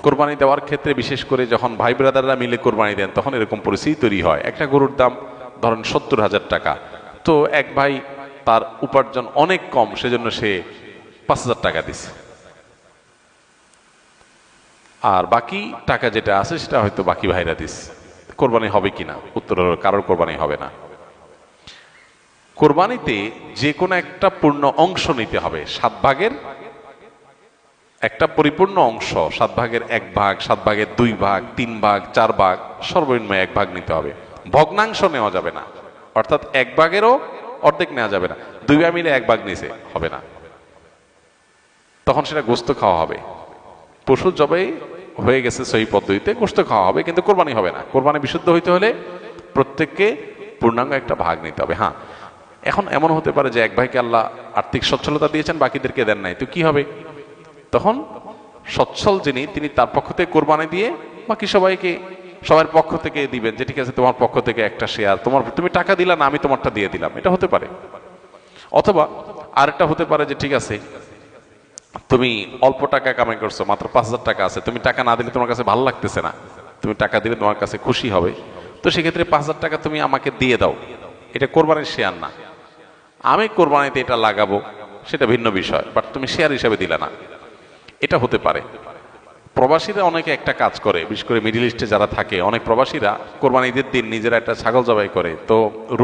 কোরবানি দেওয়ার ক্ষেত্রে বিশেষ করে যখন ভাই ব্রাদাররা মিলে কোরবানি দেন তখন এরকম পরিস্থিতি তৈরি হয়। একটা গরুর দাম ধরেন 70,000 টাকা, তো এক ভাই তার উপার্জন অনেক কম, সেজন্য সে 5,000 টাকা দিছে, আর বাকি টাকা যেটা আছে সেটা হয়তো বাকি ভাইরা দিস। কোরবানি হবে কিনা? উত্তর হলো কারোর কোরবানি হবে না। কোরবানিতে যে কোনো একটা পূর্ণ অংশ নিতে হবে, 7 ভাগের একটা পরিপূর্ণ অংশ, 7 ভাগের 1 ভাগ, 7 ভাগের 2 ভাগ, 3 ভাগ, 4 ভাগ, সর্বনিম্ন 1 ভাগ নিতে হবে। ভগ্নাংশ নেওয়া যাবে না, অর্থাৎ 1 ভাগেরও অর্ধেক নেওয়া যাবে না। 2 ভাই মিলে 1 ভাগ নিছে, হবে না, তখন সেটা গোস্ত খাওয়া হবে। পশু জবাই হয়ে গেছে সহি পদ্ধতিতে, গোস্ত খাওয়া হবে, কিন্তু কোরবানি হবে না। কোরবানি বিশুদ্ধ হইতে হলে প্রত্যেককে পূর্ণাঙ্গ একটা ভাগ নিতে হবে। হ্যাঁ, এখন এমন হতে পারে যে এক ভাইকে আল্লাহ আর্থিক সচ্ছলতা দিয়েছেন, বাকিদেরকে দেন নাই, তো কি হবে? তখন সচ্ছল যিনি, তিনি তার পক্ষ থেকে কোরবানি দিয়ে বাকি সবাইকে সবার পক্ষ থেকে দিবেন, যে ঠিক আছে তোমার পক্ষ থেকে একটা শেয়ার, তুমি টাকা দিলা না, আমি তোমারটা দিয়ে দিলাম, এটা হতে পারে। অথবা আরেকটা হতে পারে যে ঠিক আছে তুমি অল্প টাকা কামাই করছো, মাত্র 5,000 টাকা আছে, তুমি টাকা না দিলে তোমার কাছে ভালো লাগতেছে না, তুমি টাকা দিলে তোমার কাছে খুশি হবে, তো সেক্ষেত্রে 5,000 টাকা তুমি আমাকে দিয়ে দাও, এটা কোরবানির শেয়ার না। আমি কোরবানিতে এটা লাগাবো সেটা ভিন্ন বিষয়, বাট তুমি শেয়ার হিসাবে দিলে না, এটা হতে পারে। প্রবাসীরা অনেকে একটা কাজ করে, বিশেষ করে মিডিল ইস্টে যারা থাকে, অনেক প্রবাসীরা কোরবানি ঈদের দিন নিজেরা একটা ছাগল জবাই করে, তো রুম